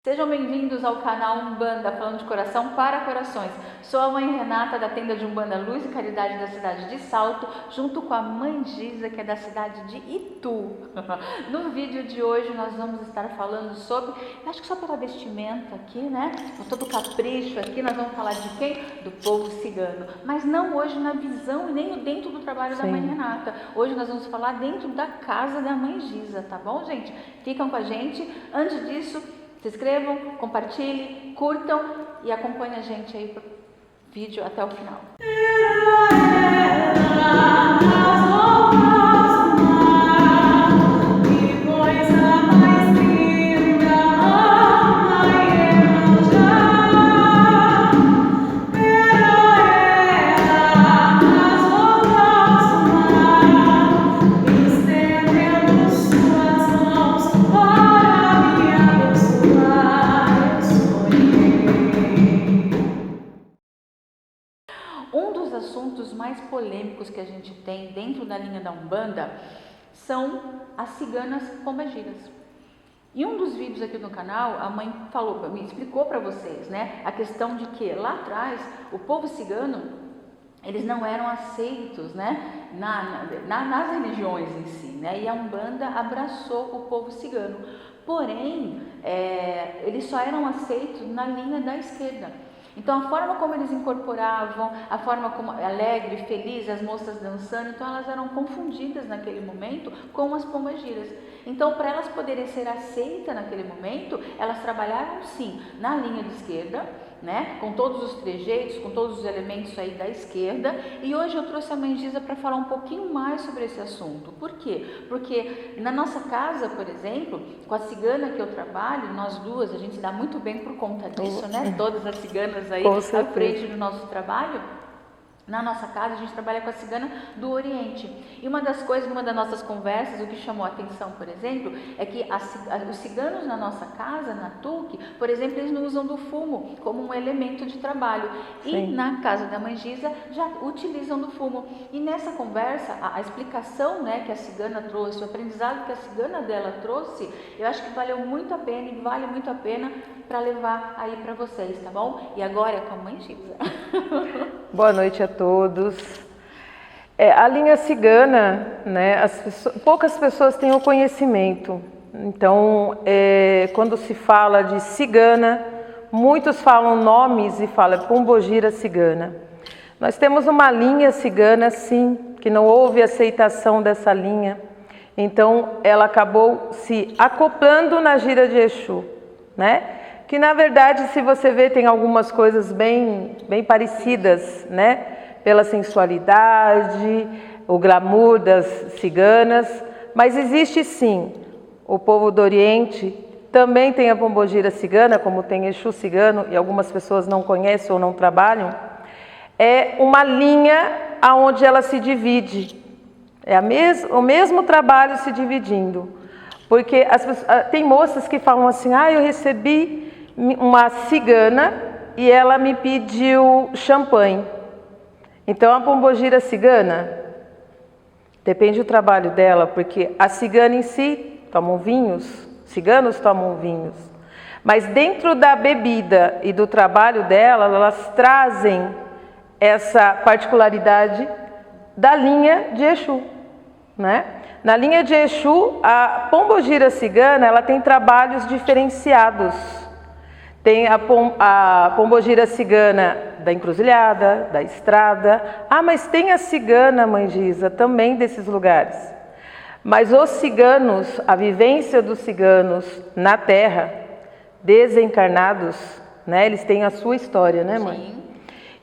Sejam bem-vindos ao canal Umbanda, falando de coração para corações. Sou a mãe Renata, da tenda de Umbanda Luz e Caridade da cidade de Salto, junto com a mãe Giza, que é da cidade de Itu. No vídeo de hoje nós vamos estar falando sobre, acho que só pela vestimenta aqui, né? Com todo capricho aqui, nós vamos falar de quem? Do povo cigano. Mas não hoje na visão e nem dentro do trabalho da mãe Renata. Hoje nós vamos falar dentro da casa da mãe Giza, tá bom, gente? Ficam com a gente. Antes disso, se inscrevam, compartilhem, curtam e acompanhem a gente aí pro vídeo até o final. Um dos assuntos mais polêmicos que a gente tem dentro da linha da Umbanda são as ciganas pombagiras. Em um dos vídeos aqui no canal, a mãe me explicou para vocês, né, a questão de que lá atrás o povo cigano, eles não eram aceitos, né, nas religiões em si, né, e a Umbanda abraçou o povo cigano. Porém, eles só eram aceitos na linha da esquerda. Então, a forma como eles incorporavam, a forma como alegre, feliz, as moças dançando, então elas eram confundidas naquele momento com as pombagiras. Então, para elas poderem ser aceitas naquele momento, elas trabalharam sim na linha de esquerda, né, com todos os trejeitos, com todos os elementos aí da esquerda. E hoje eu trouxe a mãe Giza para falar um pouquinho mais sobre esse assunto. Por quê? Porque na nossa casa, por exemplo, com a cigana que eu trabalho, nós duas, a gente se dá muito bem por conta disso, né? Todas as ciganas aí à frente do nosso trabalho. Na nossa casa, a gente trabalha com a cigana do Oriente. E uma das coisas, numa das nossas conversas, o que chamou a atenção, por exemplo, é que os ciganos na nossa casa, na TUC, por exemplo, eles não usam do fumo como um elemento de trabalho. E na casa da mãe Giza, já utilizam do fumo. E nessa conversa, a explicação, né, que a cigana trouxe, o aprendizado que a cigana dela trouxe, eu acho que valeu muito a pena e vale muito a pena para levar aí para vocês, tá bom? E agora é com a mãe Giza. Boa noite a todos. A linha cigana, né, poucas pessoas têm o conhecimento. Então, quando se fala de cigana, muitos falam nomes e falam pombogira cigana. Nós temos uma linha cigana, sim, que não houve aceitação dessa linha. Então, ela acabou se acoplando na gira de Exu, né? Que na verdade, se você ver, tem algumas coisas bem parecidas, né? Pela sensualidade, o glamour das ciganas, mas existe sim, o povo do Oriente também tem a pombogira cigana, como tem Exu cigano, e algumas pessoas não conhecem ou não trabalham. É uma linha aonde ela se divide, o mesmo trabalho se dividindo, porque tem moças que falam assim, eu recebi uma cigana e ela me pediu champanhe. Então a pombogira cigana, depende do trabalho dela, porque a cigana em si tomam vinhos, ciganos tomam vinhos, mas dentro da bebida e do trabalho dela, elas trazem essa particularidade da linha de Exu, né? Na linha de Exu, a pombogira cigana, ela tem trabalhos diferenciados. Tem a pombogira cigana da encruzilhada, da estrada. Mas tem a cigana, mãe Giza, também desses lugares. Mas os ciganos, a vivência dos ciganos na terra, desencarnados, né? Eles têm a sua história, né, mãe? Sim.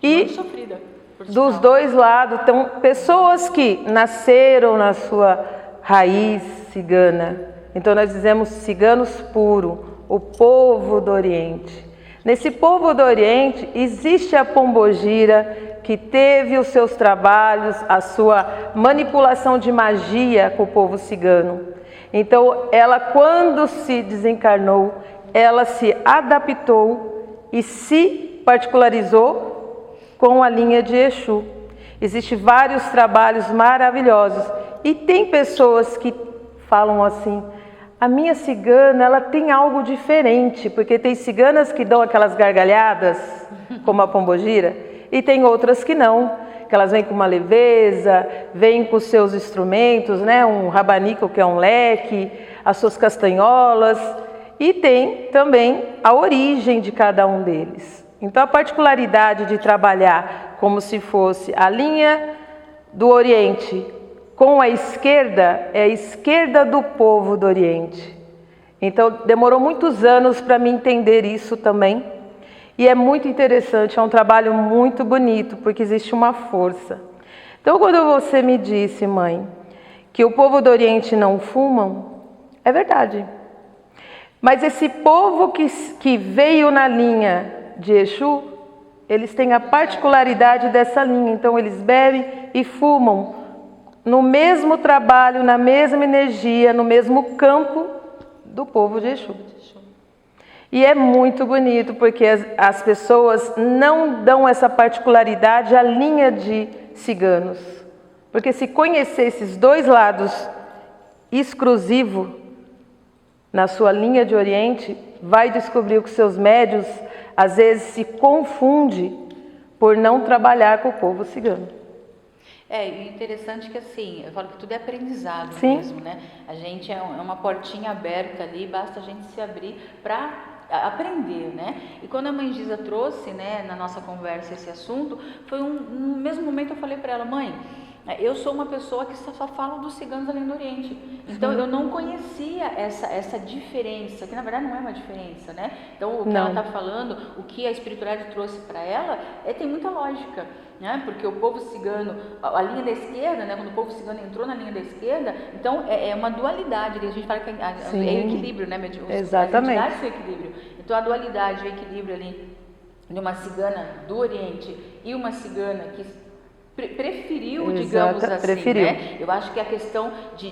E muito sofrida, dos dois lados, então, pessoas que nasceram na sua raiz cigana. Então nós dizemos ciganos puro, o povo do Oriente. Nesse povo do Oriente existe a pombogira que teve os seus trabalhos, a sua manipulação de magia com o povo cigano. Então ela, quando se desencarnou, ela se adaptou e se particularizou com a linha de Exu. Existem vários trabalhos maravilhosos e tem pessoas que falam assim, a minha cigana, ela tem algo diferente, porque tem ciganas que dão aquelas gargalhadas, como a pombogira, e tem outras que não, que elas vêm com uma leveza, vêm com os seus instrumentos, né? Um rabanico, que é um leque, as suas castanholas, e tem também a origem de cada um deles. Então a particularidade de trabalhar como se fosse a linha do Oriente com a esquerda, é a esquerda do povo do Oriente. Então demorou muitos anos para me entender isso também. E é muito interessante, é um trabalho muito bonito, porque existe uma força. Então quando você me disse, mãe, que o povo do Oriente não fumam, é verdade. Mas esse povo que veio na linha de Exu, eles têm a particularidade dessa linha. Então eles bebem e fumam no mesmo trabalho, na mesma energia, no mesmo campo do povo de Exu. E é muito bonito, porque as pessoas não dão essa particularidade à linha de ciganos. Porque se conhecer esses dois lados exclusivos na sua linha de Oriente, vai descobrir que seus médios às vezes se confundem por não trabalhar com o povo cigano. E interessante que assim, eu falo que tudo é aprendizado. Sim. Mesmo, né? A gente é uma portinha aberta ali, basta a gente se abrir para aprender, né? E quando a mãe Giza trouxe, né, na nossa conversa esse assunto, foi no mesmo momento eu falei para ela, mãe, eu sou uma pessoa que só fala dos ciganos além do Oriente. Então eu não conhecia essa diferença, que na verdade não é uma diferença, né? Então o que ela está falando, o que a espiritualidade trouxe para ela, tem muita lógica, né? Porque o povo cigano, a linha da esquerda, né? Quando o povo cigano entrou na linha da esquerda, então é uma dualidade, a gente fala que é o equilíbrio, né? Exatamente. As entidades são equilíbrio. Então a dualidade, o equilíbrio ali de uma cigana do Oriente e uma cigana que preferiu, digamos assim, né? Eu acho que a questão de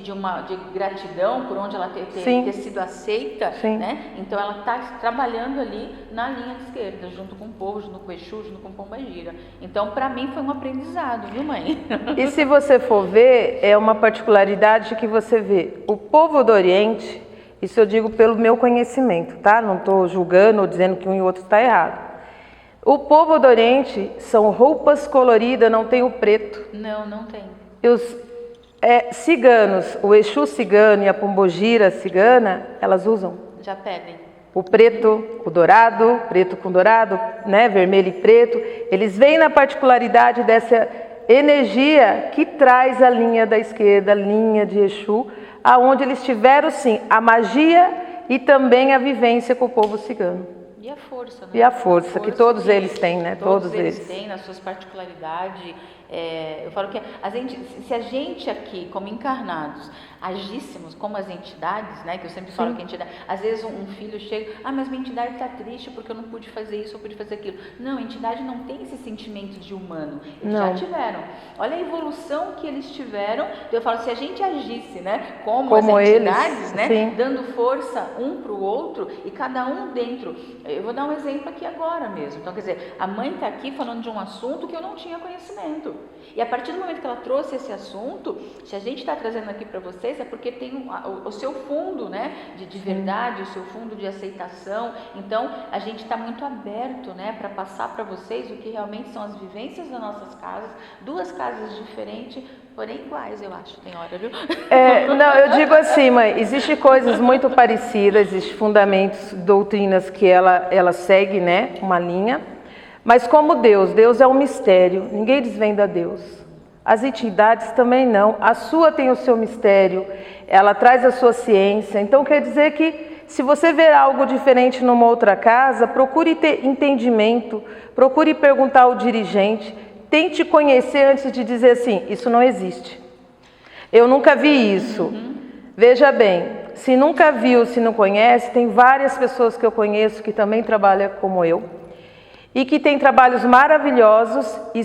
gratidão por onde ela ter sido aceita, né? Então ela está trabalhando ali na linha de esquerda, junto com o povo, junto com o Exu, junto com o Pombagira. Então, para mim foi um aprendizado, viu, mãe? E se você for ver, é uma particularidade que você vê. O povo do Oriente, isso eu digo pelo meu conhecimento, tá? Não estou julgando ou dizendo que um e outro está errado. O povo do Oriente são roupas coloridas, não tem o preto. Não tem. E os ciganos, o Exu cigano e a Pombogira cigana, elas usam. Já pedem. O preto, o dourado, preto com dourado, né, vermelho e preto. Eles vêm na particularidade dessa energia que traz a linha da esquerda, a linha de Exu, aonde eles tiveram sim a magia e também a vivência com o povo cigano. E a força, né? E a força que todos eles têm, né? Todos eles têm nas suas particularidades. Eu falo que se a gente aqui, como encarnados, agíssemos como as entidades, né? Que eu sempre falo que a entidade, às vezes um filho chega, mas minha entidade está triste porque eu não pude fazer isso, eu pude fazer aquilo. Não, a entidade não tem esse sentimento de humano. Eles já tiveram. Olha a evolução que eles tiveram. Eu falo, se a gente agisse, né? Como as entidades, eles, né? Dando força um para o outro e cada um dentro. Eu vou dar um exemplo aqui agora mesmo. Então, quer dizer, a mãe está aqui falando de um assunto que eu não tinha conhecimento. E a partir do momento que ela trouxe esse assunto, se a gente está trazendo aqui para vocês, é porque tem o seu fundo, né, de verdade, o seu fundo de aceitação. Então, a gente está muito aberto, né, para passar para vocês o que realmente são as vivências das nossas casas, duas casas diferentes, porém iguais, eu acho, tem hora, viu? Não, eu digo assim, mãe, existem coisas muito parecidas, existem fundamentos, doutrinas que ela segue, né, uma linha. Mas como Deus é um mistério, ninguém desvenda Deus. As entidades também não, a sua tem o seu mistério, ela traz a sua ciência. Então quer dizer que se você ver algo diferente numa outra casa, procure ter entendimento, procure perguntar ao dirigente, tente conhecer antes de dizer assim, isso não existe. Eu nunca vi isso. Veja bem, se nunca viu, se não conhece, tem várias pessoas que eu conheço que também trabalham como eu. E que tem trabalhos maravilhosos e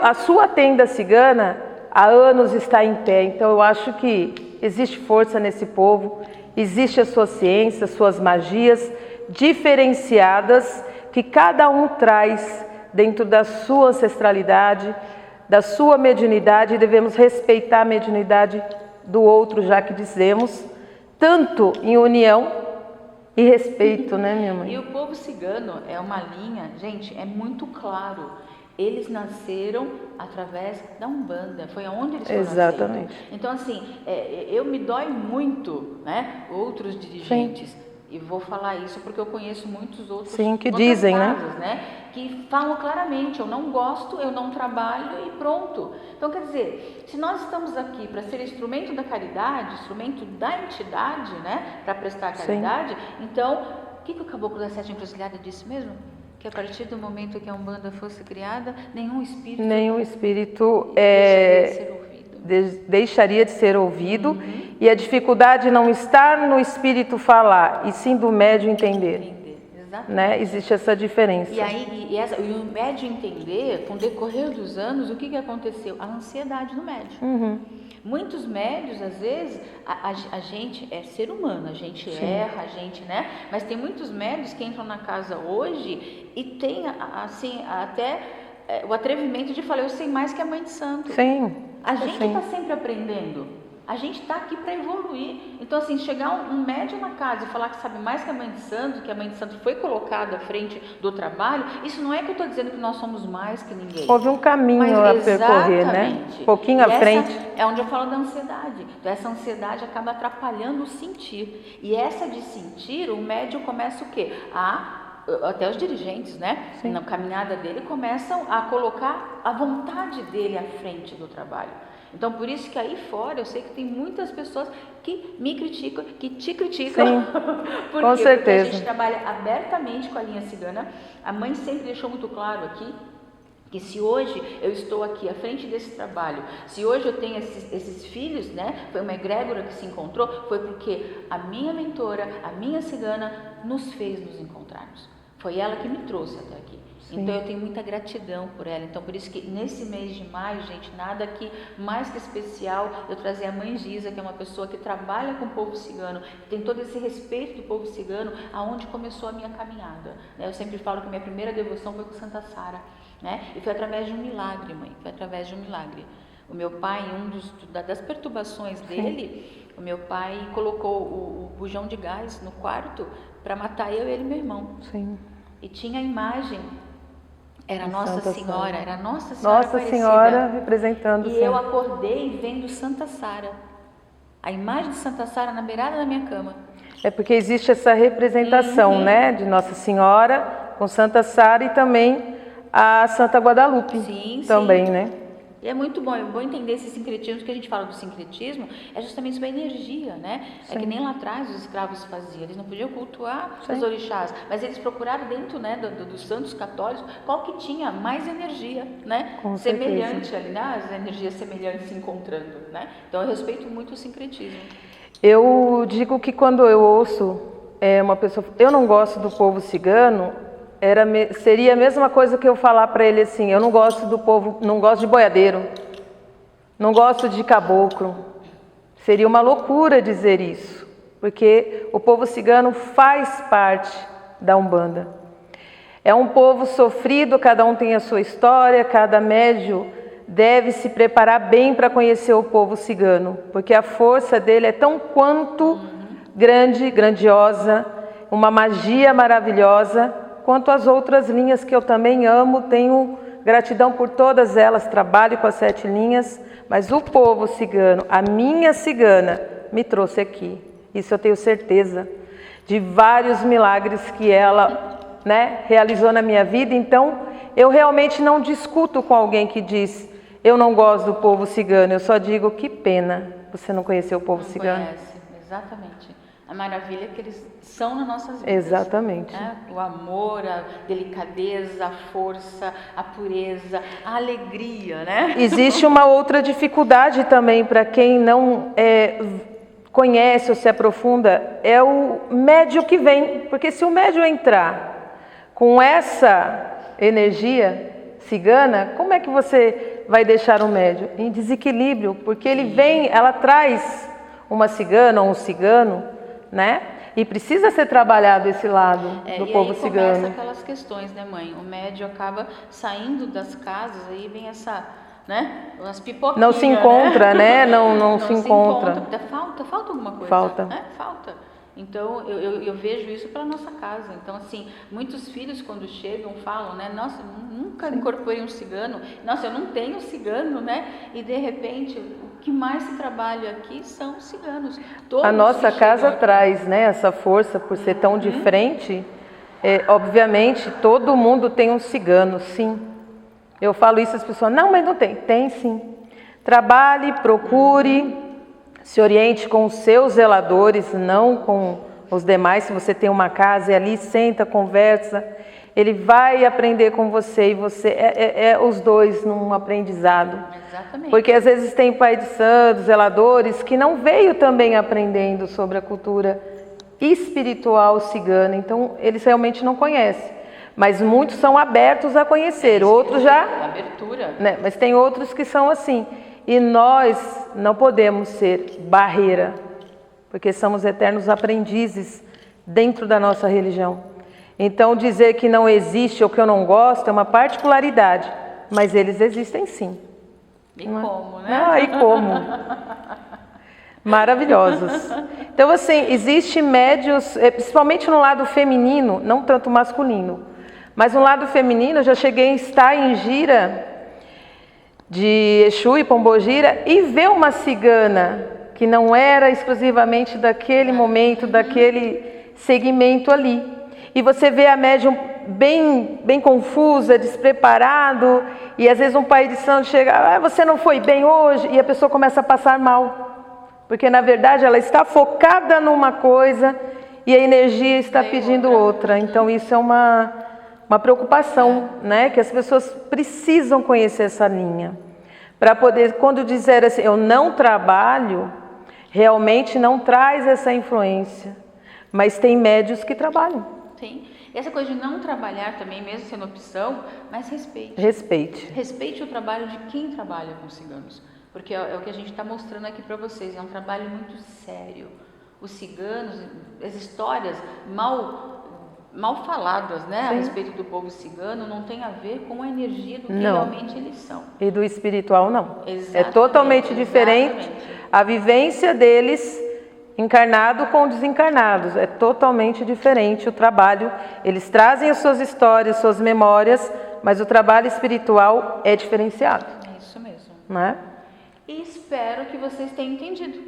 a sua tenda cigana há anos está em pé. Então eu acho que existe força nesse povo, existe a sua ciência, as suas magias diferenciadas que cada um traz dentro da sua ancestralidade, da sua mediunidade, e devemos respeitar a mediunidade do outro, já que dizemos, tanto em união e respeito, né, minha mãe? E o povo cigano é uma linha, gente, é muito claro. Eles nasceram através da Umbanda, foi aonde eles foram Exatamente. aceitos. Então, assim, eu me dói muito, né, outros dirigentes, e vou falar isso porque eu conheço muitos outros que dizem, casas, né, que falam claramente, eu não gosto, eu não trabalho e pronto. Então, quer dizer, se nós estamos aqui para ser instrumento da caridade, instrumento da entidade, né, para prestar caridade, então, o que o Caboclo da Sete Encruzilhada disse mesmo? Que a partir do momento que a Umbanda fosse criada, nenhum espírito deixaria de ser ouvido, e a dificuldade não está no espírito falar, e sim do médium entender. Né? Existe essa diferença. E o médium entender, com o decorrer dos anos, o que aconteceu? A ansiedade no médium. Muitos médios, às vezes, a gente é ser humano, a gente erra, a gente, né? Mas tem muitos médios que entram na casa hoje e tem, assim, até o atrevimento de falar, eu sei mais que a Mãe de Santo. A gente está sempre aprendendo. A gente está aqui para evoluir. Então, assim, chegar um médium na casa e falar que sabe mais que a Mãe de Santo, que a Mãe de Santo foi colocada à frente do trabalho, isso não é que eu estou dizendo que nós somos mais que ninguém. Houve um caminho a percorrer, né? Um pouquinho à frente. É onde eu falo da ansiedade. Então, essa ansiedade acaba atrapalhando o sentir. E essa de sentir, o médium começa o quê? Até os dirigentes, né? Na caminhada dele, começam a colocar a vontade dele à frente do trabalho. Então, por isso que aí fora, eu sei que tem muitas pessoas que me criticam, que te criticam. Por com certeza. Porque a gente trabalha abertamente com a linha cigana. A mãe sempre deixou muito claro aqui, que se hoje eu estou aqui à frente desse trabalho, se hoje eu tenho esses filhos, né? Foi uma egrégora que se encontrou, foi porque a minha mentora, a minha cigana, nos fez nos encontrarmos. Foi ela que me trouxe até aqui. Então eu tenho muita gratidão por ela. Então por isso que nesse mês de maio, gente, nada aqui mais que especial eu trazer a Mãe Giza, que é uma pessoa que trabalha com o povo cigano, que tem todo esse respeito do povo cigano, aonde começou a minha caminhada. Eu sempre falo que minha primeira devoção foi com Santa Sara, né? E foi através de um milagre, mãe, foi através de um milagre. O meu pai, das perturbações dele, o meu pai colocou o bujão de gás no quarto para matar eu, ele e meu irmão. E tinha a imagem. Era Nossa Senhora, era Nossa Senhora Nossa Senhora representando. E eu acordei vendo Santa Sara, a imagem de Santa Sara na beirada da minha cama. É porque existe essa representação, né, de Nossa Senhora com Santa Sara e também a Santa Guadalupe. Também, né? E é muito bom, entender esse sincretismo, que a gente fala do sincretismo, é justamente sobre a energia, né? É que nem lá atrás os escravos faziam, eles não podiam cultuar os orixás, mas eles procuraram dentro, né, dos santos católicos, qual que tinha mais energia, né? Semelhante ali, né? As energias semelhantes se encontrando, né? Então eu respeito muito o sincretismo. Eu digo que quando eu ouço uma pessoa, eu não gosto do povo cigano, seria a mesma coisa que eu falar para ele assim, eu não gosto do povo, não gosto de boiadeiro, não gosto de caboclo. Seria uma loucura dizer isso, porque o povo cigano faz parte da Umbanda. É um povo sofrido, cada um tem a sua história, cada médium deve se preparar bem para conhecer o povo cigano, porque a força dele é tão quanto grandiosa, uma magia maravilhosa, quanto as outras linhas que eu também amo, tenho gratidão por todas elas, trabalho com as 7 linhas, mas o povo cigano, a minha cigana, me trouxe aqui. Isso eu tenho certeza, de vários milagres que ela, né, realizou na minha vida. Então, eu realmente não discuto com alguém que diz, eu não gosto do povo cigano, eu só digo, que pena você não conheceu o povo cigano. Conhece, exatamente. A maravilha que eles são nas nossas vidas. Exatamente. Né? O amor, a delicadeza, a força, a pureza, a alegria, né? Existe uma outra dificuldade também para quem não conhece ou se aprofunda, é o médium que vem. Porque se o médium entrar com essa energia cigana, como é que você vai deixar o médium? Em desequilíbrio, porque ele vem, ela traz uma cigana ou um cigano, né? E precisa ser trabalhado esse lado do povo cigano. E aí começa aquelas questões, né, mãe? O médium acaba saindo das casas, aí vem essa né? As pipoquinhas, não se encontra, né? Não se encontra. Falta alguma coisa. Falta. Né? Falta. Então, eu vejo isso pela nossa casa. Então, assim, muitos filhos quando chegam falam, né? Nossa, nunca incorporei um cigano. Nossa, eu não tenho cigano, né? E, de repente, o que mais se trabalha aqui são os ciganos. Todos a nossa casa aqui traz, né, essa força por ser tão de frente. Obviamente, todo mundo tem um cigano, sim. Eu falo isso, as pessoas, não, mas não tem. Tem sim. Trabalhe, procure, se oriente com os seus zeladores, não com os demais. Se você tem uma casa, ali senta, conversa, ele vai aprender com você e você os dois num aprendizado. Exatamente. Porque às vezes tem pai de santo, zeladores, que não veio também aprendendo sobre a cultura espiritual cigana, então eles realmente não conhecem. Mas muitos são abertos a conhecer, outros já... Abertura. Né? Mas tem outros que são assim. E nós não podemos ser barreira, porque somos eternos aprendizes dentro da nossa religião. Então dizer que não existe ou que eu não gosto é uma particularidade, mas eles existem sim. E como, né? Ah, e como? Maravilhosos. Então assim, existe médios, principalmente no lado feminino, não tanto masculino, mas no lado feminino eu já cheguei a estar em gira de Exu e Pombogira e ver uma cigana que não era exclusivamente daquele momento, daquele segmento ali. E você vê a médium bem confusa, despreparado, e às vezes um pai de santo chega, você não foi bem hoje, e a pessoa começa a passar mal. Porque na verdade ela está focada numa coisa e a energia está pedindo outra. Então isso é uma preocupação, né? Que as pessoas precisam conhecer essa linha. Para poder, quando dizer assim, eu não trabalho, realmente não traz essa influência. Mas tem médios que trabalham. Sim. E essa coisa de não trabalhar também, mesmo sendo opção, mas respeite. Respeite. Respeite o trabalho de quem trabalha com ciganos. Porque é o que a gente está mostrando aqui para vocês. É um trabalho muito sério. Os ciganos, as histórias mal faladas, né, a respeito do povo cigano, não tem a ver com a energia do que realmente eles são. E do espiritual não. Exatamente, é totalmente diferente a vivência deles encarnado com desencarnados. É totalmente diferente o trabalho. Eles trazem as suas histórias, suas memórias, mas o trabalho espiritual é diferenciado. É isso mesmo. Né? E espero que vocês tenham entendido.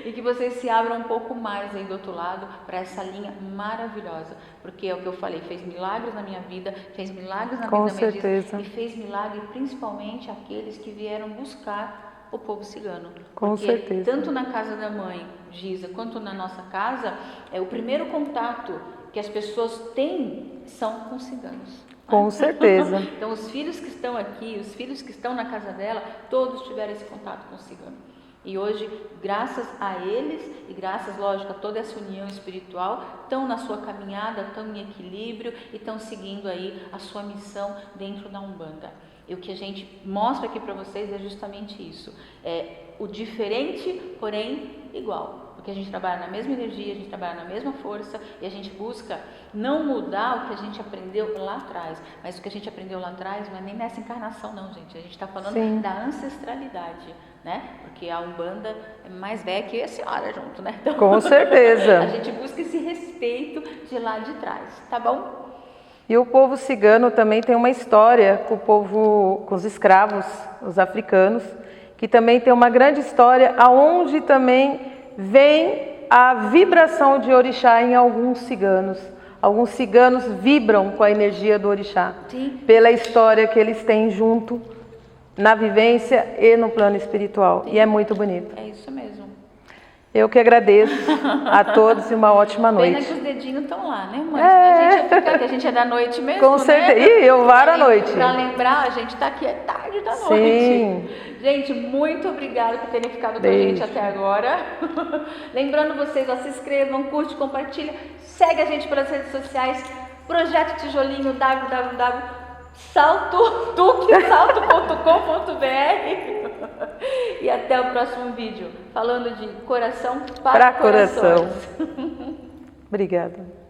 E que vocês se abram um pouco mais aí do outro lado para essa linha maravilhosa. Porque é o que eu falei, fez milagres na minha vida, fez milagres na vida da minha vida e fez milagre principalmente aqueles que vieram buscar o povo cigano. Com certeza. Tanto na casa da mãe, Giza, quanto na nossa casa, o primeiro contato que as pessoas têm são com ciganos. Com certeza. Então, os filhos que estão aqui, os filhos que estão na casa dela, todos tiveram esse contato com o cigano. E hoje, graças a eles e graças, lógico, a toda essa união espiritual, estão na sua caminhada, estão em equilíbrio e estão seguindo aí a sua missão dentro da Umbanda. E o que a gente mostra aqui para vocês é justamente isso. É o diferente, porém igual. Porque a gente trabalha na mesma energia, a gente trabalha na mesma força e a gente busca não mudar o que a gente aprendeu lá atrás. Mas o que a gente aprendeu lá atrás não é nem nessa encarnação não, gente. A gente está falando da ancestralidade, né? Porque a Umbanda é mais velha que a senhora junto, né? Então, com certeza. A gente busca esse respeito de lá de trás, tá bom? E o povo cigano também tem uma história com o povo, com os escravos, os africanos, que também tem uma grande história, aonde também vem a vibração de orixá em alguns ciganos. Alguns ciganos vibram com a energia do orixá, pela história que eles têm junto na vivência e no plano espiritual. E é muito bonito. É isso mesmo. Eu que agradeço a todos e uma ótima noite. Pena que os dedinhos estão lá, né, mãe? A gente ia ficar, que a gente é da noite mesmo, com certeza. Né? E eu varo à noite. Para lembrar, a gente está aqui, é tarde da noite. Sim. Gente, muito obrigada por terem ficado com a gente até agora. Lembrando vocês, se inscrevam, curte, compartilha, segue a gente pelas redes sociais, Projeto Tijolinho, www.salto.com.br e até o próximo vídeo, falando de coração para coração. Obrigada.